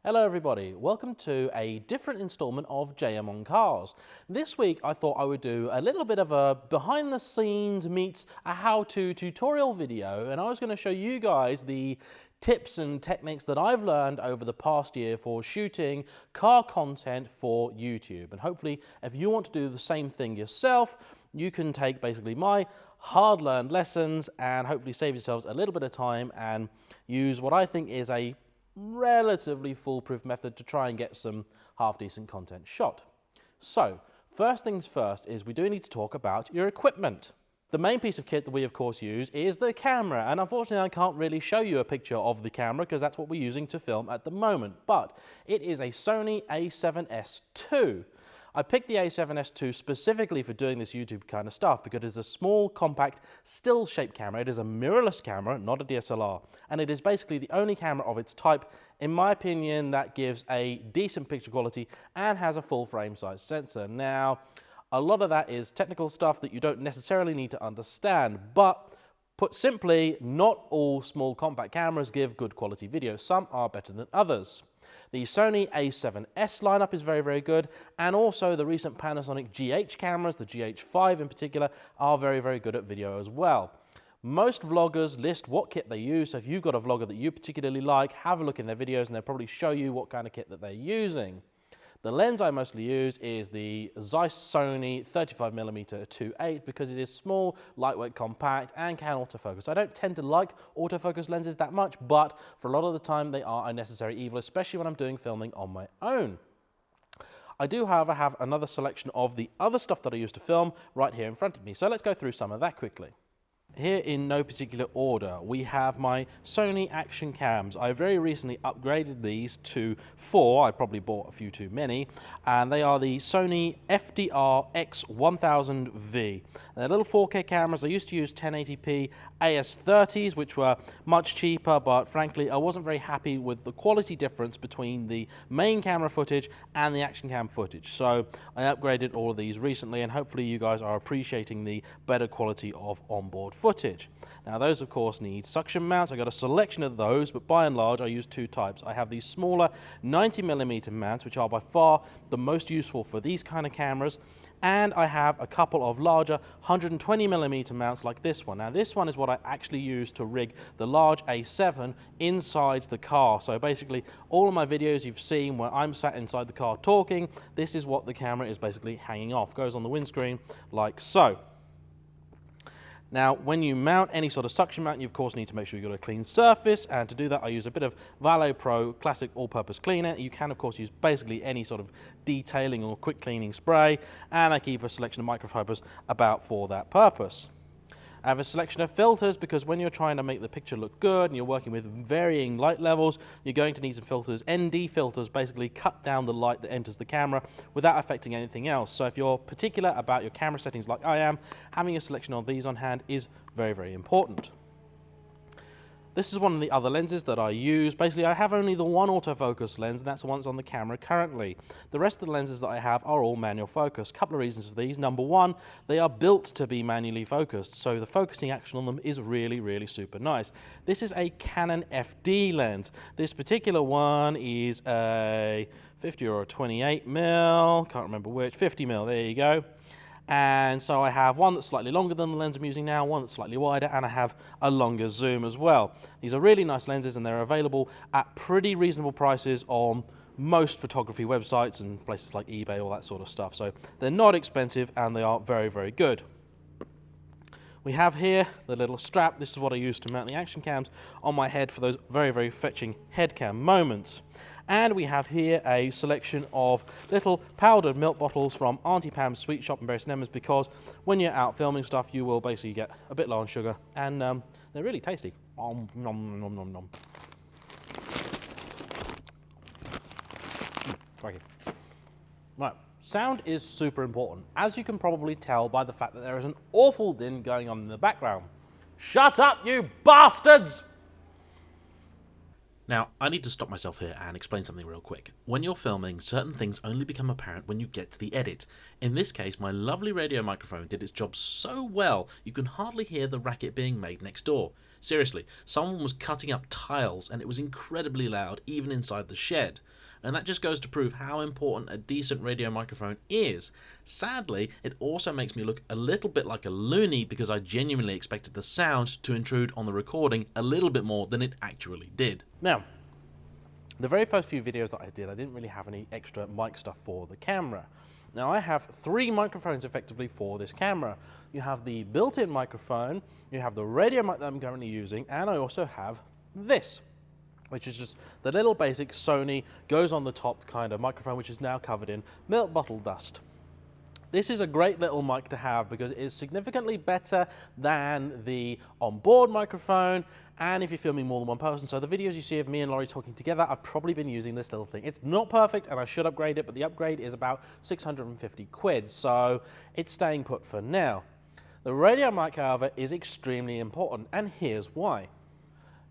Hello everybody, welcome to a different installment of JayEmm on Cars. This week I thought I would do a little bit of a behind the scenes meets a how-to tutorial video, and I was going to show you guys the tips and techniques that I've learned over the past year for shooting car content for YouTube. And hopefully if you want to do the same thing yourself, you can take basically my hard-learned lessons and hopefully save yourselves a little bit of time and use what I think is a relatively foolproof method to try and get some half-decent content shot. So, first things first is we do need to talk about your equipment. The main piece of kit that we of course use is the camera, and unfortunately I can't really show you a picture of the camera because that's what we're using to film at the moment, but it is a Sony a7S II. I picked the a7S II specifically for doing this YouTube kind of stuff because it's a small, compact, still-shaped camera. It is a mirrorless camera, not a DSLR, and it is basically the only camera of its type, in my opinion, that gives a decent picture quality and has a full frame size sensor. Now, a lot of that is technical stuff that you don't necessarily need to understand, but put simply, not all small compact cameras give good quality video. Some are better than others. The Sony a7S lineup is very, very good, and also the recent Panasonic GH cameras, the GH5 in particular, are very, very good at video as well. Most vloggers list what kit they use, so if you've got a vlogger that you particularly like, have a look in their videos and they'll probably show you what kind of kit that they're using. The lens I mostly use is the Zeiss Sony 35mm 2.8 because it is small, lightweight, compact, and can autofocus. I don't tend to like autofocus lenses that much, but for a lot of the time they are a necessary evil, especially when I'm doing filming on my own. I do, however, have another selection of the other stuff that I use to film right here in front of me, so let's go through some of that quickly. Here in no particular order, we have my Sony action cams. I very recently upgraded these to 4, I probably bought a few too many, and they are the Sony FDR X1000V. They're little 4K cameras. I used to use 1080p AS30s, which were much cheaper, but frankly I wasn't very happy with the quality difference between the main camera footage and the action cam footage. So I upgraded all of these recently, and hopefully you guys are appreciating the better quality of onboard footage. Now those of course need suction mounts. I got a selection of those, but by and large I use two types. I have these smaller 90mm mounts, which are by far the most useful for these kind of cameras, and I have a couple of larger 120mm mounts like this one. Now this one is what I actually use to rig the large A7 inside the car. So basically all of my videos you've seen where I'm sat inside the car talking, this is what the camera is basically hanging off. Goes on the windscreen like so. Now, when you mount any sort of suction mount, you of course need to make sure you've got a clean surface, and to do that I use a bit of Valo Pro Classic all-purpose cleaner. You can of course use basically any sort of detailing or quick cleaning spray, and I keep a selection of microfibers about for that purpose. I have a selection of filters because when you're trying to make the picture look good and you're working with varying light levels, you're going to need some filters. ND filters basically cut down the light that enters the camera without affecting anything else. So if you're particular about your camera settings like I am, having a selection of these on hand is very, very important. This is one of the other lenses that I use. Basically, I have only the one autofocus lens, and that's the one that's on the camera currently. The rest of the lenses that I have are all manual focus. Couple of reasons for these. Number one, they are built to be manually focused, so the focusing action on them is really, really super nice. This is a Canon Fd lens. This particular one is a 50 or a 28mm, can't remember which, 50mm, there you go. And so I have one that's slightly longer than the lens I'm using now, one that's slightly wider, and I have a longer zoom as well. These are really nice lenses, and they're available at pretty reasonable prices on most photography websites and places like eBay, all that sort of stuff. So they're not expensive and they are very, very good. We have here the little strap. This is what I use to mount the action cams on my head for those very, very fetching head cam moments. And we have here a selection of little powdered milk bottles from Auntie Pam's Sweet Shop in Bury St Edmunds, because when you're out filming stuff, you will basically get a bit low on sugar, and they're really tasty. Nom, nom, nom, nom, nom. Right, sound is super important, as you can probably tell by the fact that there is an awful din going on in the background. Shut up, you bastards! Now, I need to stop myself here and explain something real quick. When you're filming, certain things only become apparent when you get to the edit. In this case, my lovely radio microphone did its job so well, you can hardly hear the racket being made next door. Seriously, someone was cutting up tiles and it was incredibly loud even inside the shed. And that just goes to prove how important a decent radio microphone is. Sadly, it also makes me look a little bit like a loony because I genuinely expected the sound to intrude on the recording a little bit more than it actually did. Now, the very first few videos that I did, I didn't really have any extra mic stuff for the camera. Now I have 3 microphones effectively for this camera. You have the built-in microphone, you have the radio mic that I'm currently using, and I also have this, which is just the little basic Sony goes on the top kind of microphone, which is now covered in milk bottle dust. This is a great little mic to have because it is significantly better than the onboard microphone, and if you're filming more than one person, so the videos you see of me and Laurie talking together, I've probably been using this little thing. It's not perfect and I should upgrade it, but the upgrade is about 650 quid, so it's staying put for now. The radio mic, however, is extremely important, and here's why.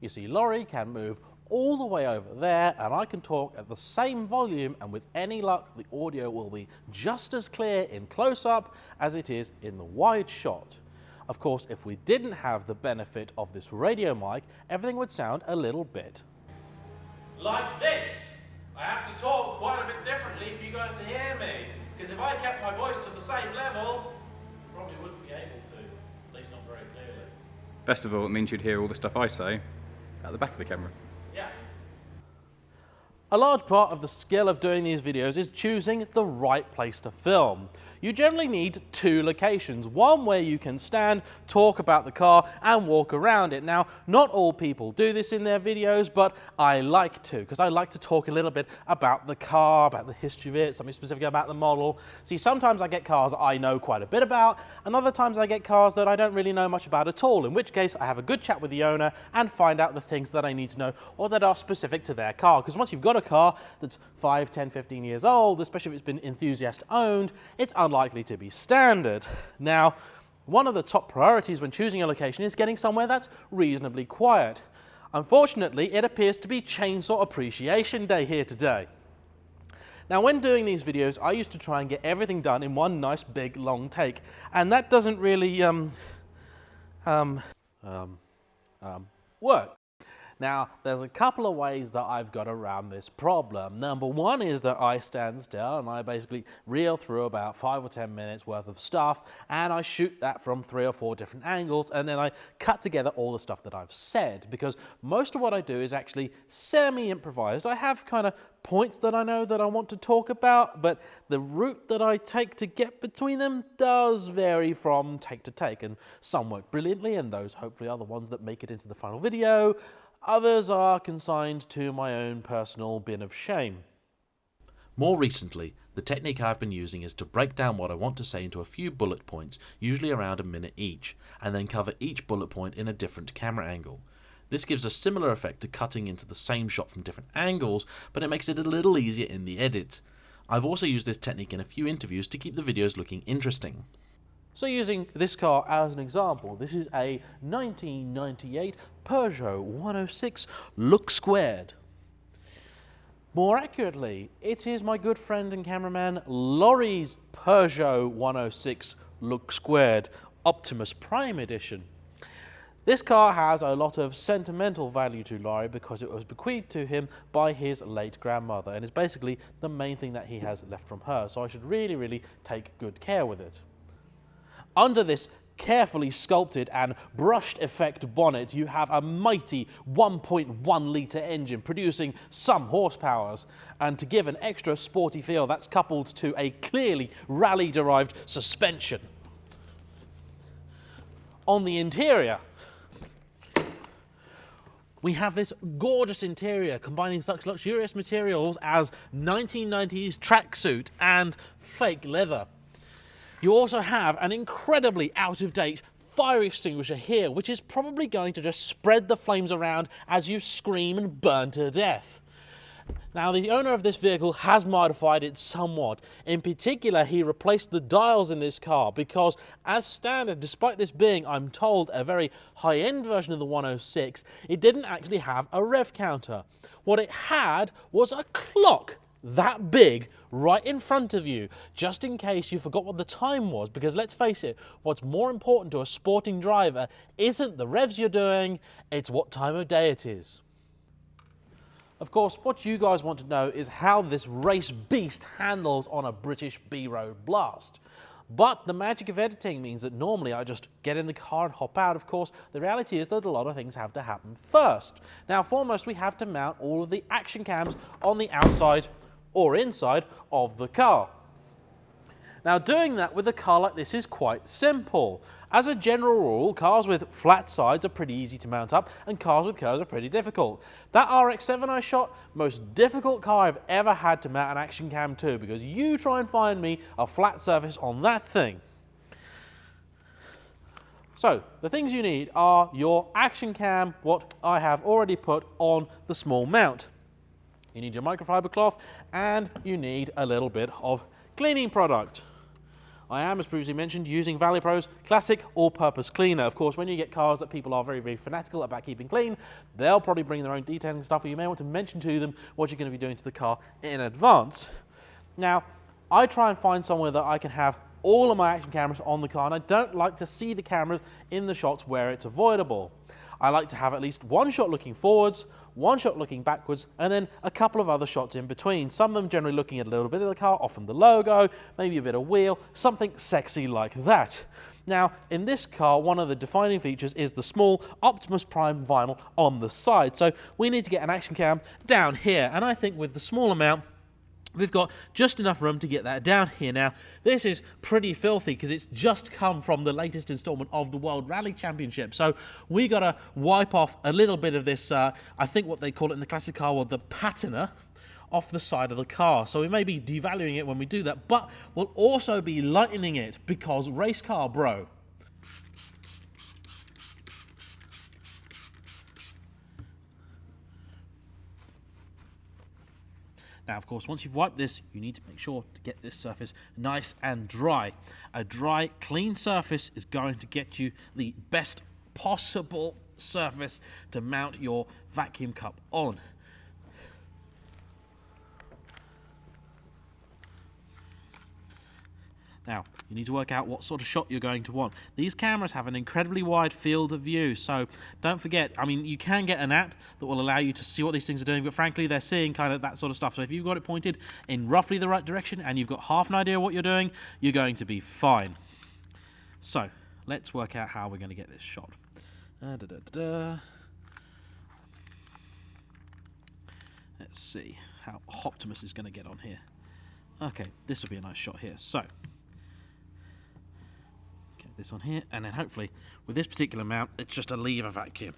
You see, Laurie can move all the way over there and I can talk at the same volume, and with any luck the audio will be just as clear in close-up as it is in the wide shot. Of course, if we didn't have the benefit of this radio mic, everything would sound a little bit like this. I have to talk quite a bit differently for you guys to hear me, because if I kept my voice to the same level, I probably wouldn't be able to, at least not very clearly. Best of all, it means you'd hear all the stuff I say at the back of the camera. Yeah. A large part of the skill of doing these videos is choosing the right place to film. You generally need 2 locations, one where you can stand, talk about the car, and walk around it. Now, not all people do this in their videos, but I like to, because I like to talk a little bit about the car, about the history of it, something specific about the model. See, sometimes I get cars I know quite a bit about, and other times I get cars that I don't really know much about at all, in which case I have a good chat with the owner and find out the things that I need to know or that are specific to their car. Because once you've got a car that's 5, 10, 15 years old, especially if it's been enthusiast owned, it's unlikely to be standard. Now, one of the top priorities when choosing a location is getting somewhere that's reasonably quiet. Unfortunately, it appears to be Chainsaw Appreciation Day here today. Now, when doing these videos, I used to try and get everything done in one nice big long take, and that doesn't really work. Now, there's a couple of ways that I've got around this problem. Number one is that I stand still and I basically reel through about 5 or 10 minutes worth of stuff, and I shoot that from 3 or 4 different angles, and then I cut together all the stuff that I've said, because most of what I do is actually semi-improvised. I have kind of points that I know that I want to talk about, but the route that I take to get between them does vary from take to take, and some work brilliantly, and those hopefully are the ones that make it into the final video. Others are consigned to my own personal bin of shame. More recently, the technique I've been using is to break down what I want to say into a few bullet points, usually around a minute each, and then cover each bullet point in a different camera angle. This gives a similar effect to cutting into the same shot from different angles, but it makes it a little easier in the edit. I've also used this technique in a few interviews to keep the videos looking interesting. So using this car as an example, this is a 1998 Peugeot 106 Look Squared. More accurately, it is my good friend and cameraman Laurie's Peugeot 106 Look Squared Optimus Prime Edition. This car has a lot of sentimental value to Laurie because it was bequeathed to him by his late grandmother, and is basically the main thing that he has left from her, so I should really take good care with it. Under this carefully sculpted and brushed effect bonnet, you have a mighty 1.1 litre engine producing some horsepowers, and to give an extra sporty feel, that's coupled to a clearly rally-derived suspension. On the interior, we have this gorgeous interior combining such luxurious materials as 1990s tracksuit and fake leather. You also have an incredibly out-of-date fire extinguisher here, which is probably going to just spread the flames around as you scream and burn to death. Now, the owner of this vehicle has modified it somewhat. In particular, he replaced the dials in this car because, as standard, despite this being, I'm told, a very high-end version of the 106, it didn't actually have a rev counter. What it had was a clock that big right in front of you, just in case you forgot what the time was, because let's face it, what's more important to a sporting driver isn't the revs you're doing, it's what time of day it is. Of course, what you guys want to know is how this race beast handles on a British B-road blast. But the magic of editing means that normally I just get in the car and hop out. Of course, the reality is that a lot of things have to happen first. Now, foremost, we have to mount all of the action cams on the outside or inside of the car. Now, doing that with a car like this is quite simple. As a general rule, cars with flat sides are pretty easy to mount up, and cars with curves are pretty difficult. That RX-7 I shot, most difficult car I've ever had to mount an action cam to, because you try and find me a flat surface on that thing. So, the things you need are your action cam, what I have already put on the small mount. You need your microfiber cloth, and you need a little bit of cleaning product. I am, as previously mentioned, using Valipro's classic all-purpose cleaner. Of course, when you get cars that people are very, very fanatical about keeping clean, they'll probably bring their own detailing stuff, or you may want to mention to them what you're going to be doing to the car in advance. Now, I try and find somewhere that I can have all of my action cameras on the car, and I don't like to see the cameras in the shots where it's avoidable. I like to have at least one shot looking forwards, one shot looking backwards, and then a couple of other shots in between. Some of them generally looking at a little bit of the car, often the logo, maybe a bit of wheel, something sexy like that. Now, in this car, one of the defining features is the small Optimus Prime vinyl on the side. So we need to get an action cam down here, and I think with the small amount, we've got just enough room to get that down here. Now, this is pretty filthy because it's just come from the latest installment of the World Rally Championship. So we got to wipe off a little bit of this, I think what they call it in the classic car world, the patina, off the side of the car. So we may be devaluing it when we do that, but we'll also be lightening it because race car bro. Now, of course, once you've wiped this, you need to make sure to get this surface nice and dry. A dry, clean surface is going to get you the best possible surface to mount your vacuum cup on. Now, you need to work out what sort of shot you're going to want. These cameras have an incredibly wide field of view, so don't forget, I mean, you can get an app that will allow you to see what these things are doing, but frankly, they're seeing kind of that sort of stuff. So if you've got it pointed in roughly the right direction and you've got half an idea of what you're doing, you're going to be fine. So, let's work out how we're going to get this shot. Let's see how Optimus is going to get on here. Okay, this will be a nice shot here. So, this on here, and then hopefully with this particular mount it's just a lever vacuum,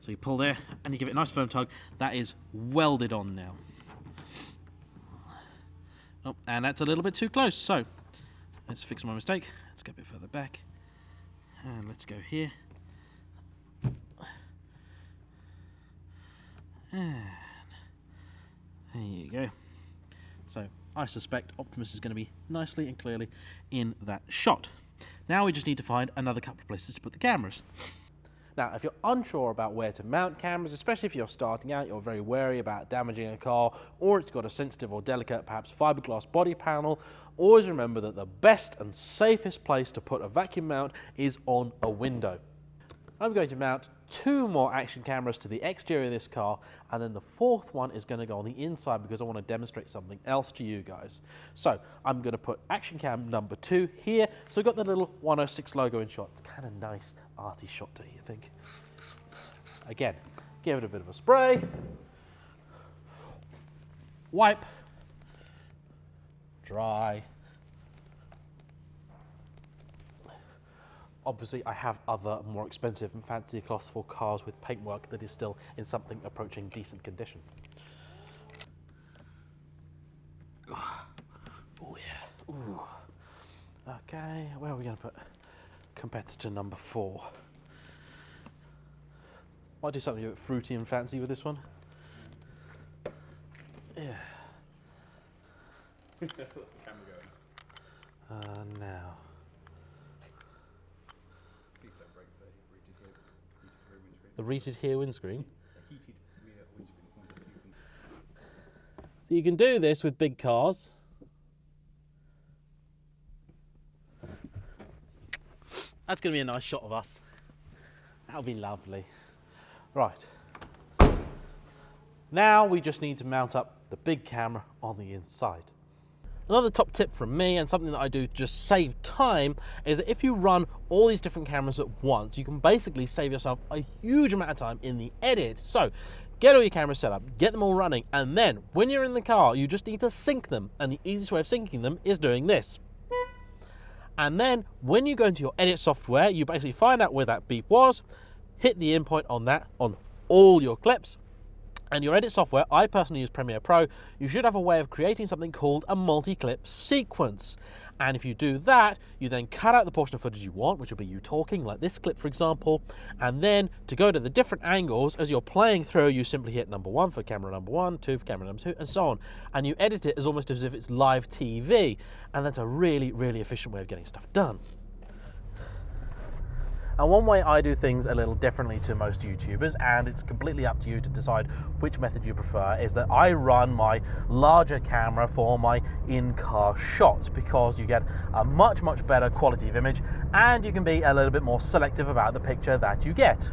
so you pull there and you give it a nice firm tug. That is welded on now. Oh, and that's a little bit too close, so let's fix my mistake. Let's go a bit further back and let's go here, and there you go. So I suspect Optimus is going to be nicely and clearly in that shot. Now we just need to find another couple of places to put the cameras. Now, if you're unsure about where to mount cameras, especially if you're starting out, you're very wary about damaging a car, or it's got a sensitive or delicate, perhaps fiberglass body panel, always remember that the best and safest place to put a vacuum mount is on a window. I'm going to mount 2 more action cameras to the exterior of this car, and then the 4th one is going to go on the inside because I want to demonstrate something else to you guys. So I'm going to put action cam number 2 here. So we've got the little 106 logo in shot. It's kind of nice, arty shot, don't you think? Again, give it a bit of a spray, wipe, dry. Obviously, I have other more expensive and fancier cloths for cars with paintwork that is still in something approaching decent condition. Oh yeah. Ooh. Okay, where are we going to put competitor number 4? Might do something a bit fruity and fancy with this one. Yeah. Now. The heated rear windscreen. So you can do this with big cars, That's going to be a nice shot of us. That'll be lovely. Right. Now we just need to mount up the big camera on the inside. Another top tip from me, and something that I do to just save time, is that if you run all these different cameras at once, you can basically save yourself a huge amount of time in the edit. So get all your cameras set up, get them all running, and then when you're in the car, you just need to sync them. And the easiest way of syncing them is doing this. And then when you go into your edit software, you basically find out where that beep was, hit the in point on that on all your clips, and your edit software, I personally use Premiere Pro, you should have a way of creating something called a multi-clip sequence. And if you do that, you then cut out the portion of footage you want, which will be you talking, like this clip, for example. And then to go to the different angles, as you're playing through, you simply hit number 1 for camera number 1, 2 for camera number 2, and so on. And you edit it as almost as if it's live TV. And that's a really, really efficient way of getting stuff done. And one way I do things a little differently to most YouTubers, and it's completely up to you to decide which method you prefer, is that I run my larger camera for my in-car shots, because you get a much, much better quality of image, and you can be a little bit more selective about the picture that you get.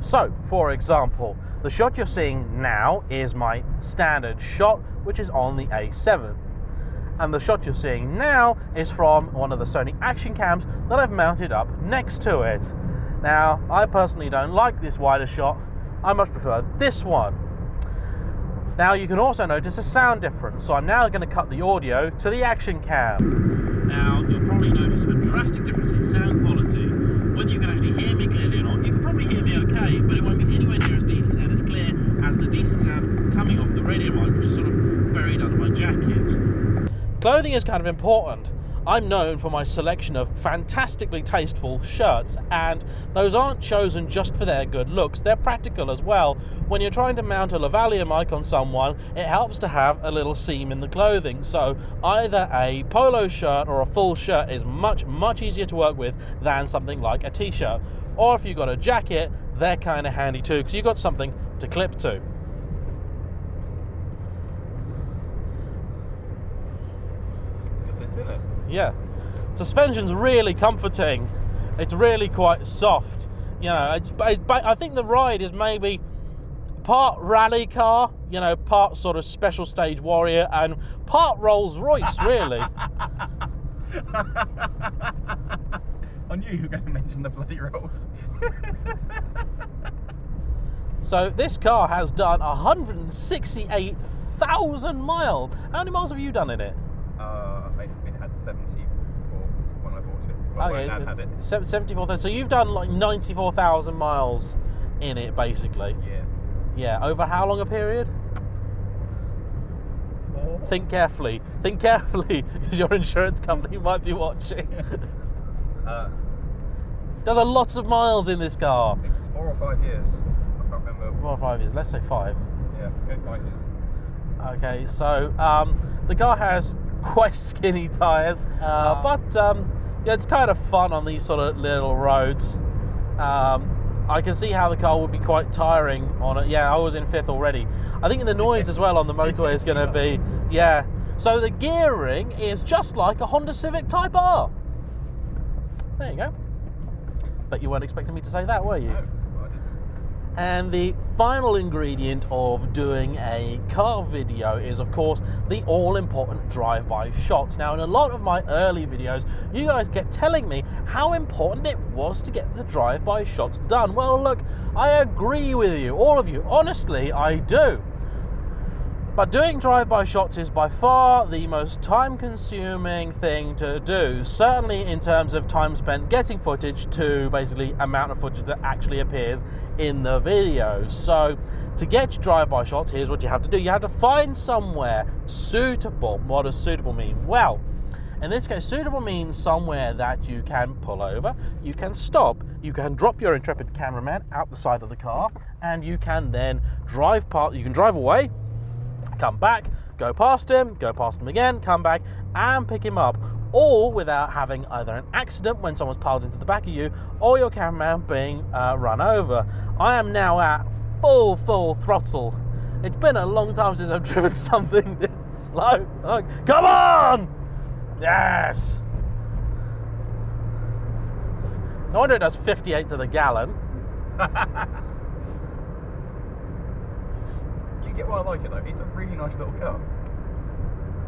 So, for example, the shot you're seeing now is my standard shot, which is on the A7. And the shot you're seeing now is from one of the Sony action cams that I've mounted up next to it. Now, I personally don't like this wider shot. I much prefer this one. Now, you can also notice a sound difference. So I'm now going to cut the audio to the action cam. Now, you'll probably notice a drastic difference in sound quality. Whether you can actually hear me clearly or not, you can probably hear me okay, but it won't be anywhere near as decent and as clear as the decent sound coming off the radio mic, which is sort of buried under my jacket. Clothing is kind of important. I'm known for my selection of fantastically tasteful shirts, and those aren't chosen just for their good looks, they're practical as well. When you're trying to mount a lavalier mic on someone, it helps to have a little seam in the clothing, so either a polo shirt or a full shirt is much, much easier to work with than something like a t-shirt. Or if you've got a jacket, they're kind of handy too, because you've got something to clip to. In it. Yeah, suspension's really comforting. It's really quite soft. You know, I think the ride is maybe part rally car, you know, part sort of special stage warrior, and part Rolls Royce, really. I knew you were going to mention the bloody Rolls. So this car has done 168,000 miles. How many miles have you done in it? It had 74 when I bought it. Well, Okay, my dad had it. 74,000. So you've done like 94,000 miles in it, basically. Yeah. Yeah. Over how long a period? Oh. Think carefully. Think carefully, because your insurance company might be watching. There's a lot of miles in this car. It's 4 or 5 years. I can't remember. 4 or 5 years. Let's say 5. Yeah, go 5 years. Okay, so the car has quite skinny tyres, but yeah, it's kind of fun on these sort of little roads. I can see how the car would be quite tiring on it. Yeah, I was in 5th already. I think the noise as well on the motorway is going to be, yeah. So the gearing is just like a Honda Civic Type R. There you go. But you weren't expecting me to say that, were you? No, I didn't. And the final ingredient of doing a car video is, of course, the all-important drive-by shots. Now, in a lot of my early videos, you guys kept telling me how important it was to get the drive-by shots done. Well, look, I agree with you, all of you. Honestly, I do. But doing drive-by shots is by far the most time-consuming thing to do, certainly in terms of time spent getting footage to basically amount of footage that actually appears in the video. So to get your drive-by shots, here's what you have to do. You have to find somewhere suitable. What does suitable mean? Well, in this case, suitable means somewhere that you can pull over, you can stop, you can drop your intrepid cameraman out the side of the car, and you can then drive past, you can drive away, come back, go past him again, come back and pick him up, all without having either an accident when someone's piled into the back of you or your cameraman being run over. I am now at full throttle. It's been a long time since I've driven something this slow. Oh, come on! Yes! No wonder it does 58 to the gallon. Do you get why I like it though? It's a really nice little car.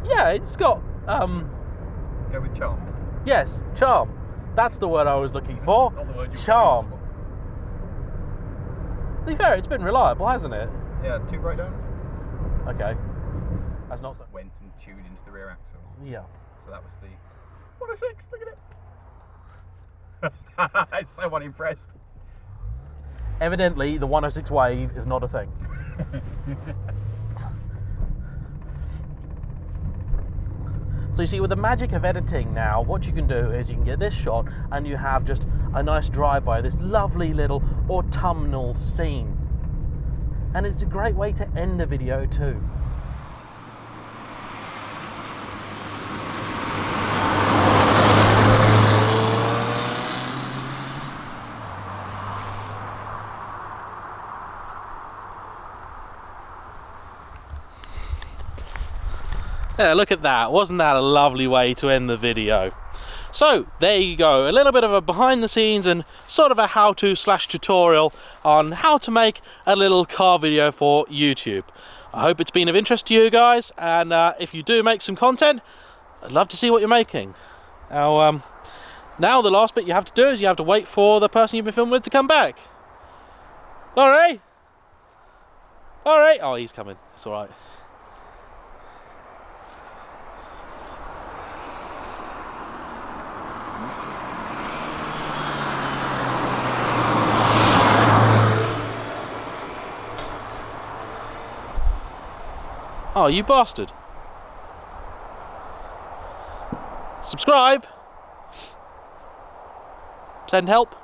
Yeah, it's got, Go with charm. yes, charm. That's the word I was looking for. Not the word you were Charm. looking To be fair, it's been reliable, hasn't it? for. Yeah, 2 breakdowns. Okay. That's not so... Went and chewed into the rear axle. Yeah. So that was the 106. Look at it. It's so unimpressed. Evidently, the 106 wave is not a thing. So you see, with the magic of editing now, what you can do is you can get this shot and you have just a nice drive-by, this lovely little autumnal scene. And it's a great way to end a video too. Yeah, look at that. Wasn't that a lovely way to end the video? So, there you go. A little bit of a behind the scenes and sort of a how-to / tutorial on how to make a little car video for YouTube. I hope it's been of interest to you guys, and if you do make some content, I'd love to see what you're making. Now the last bit you have to do is you have to wait for the person you've been filming with to come back. Alright? Alright? Oh, he's coming. It's alright. Oh, you bastard. Subscribe. Send help.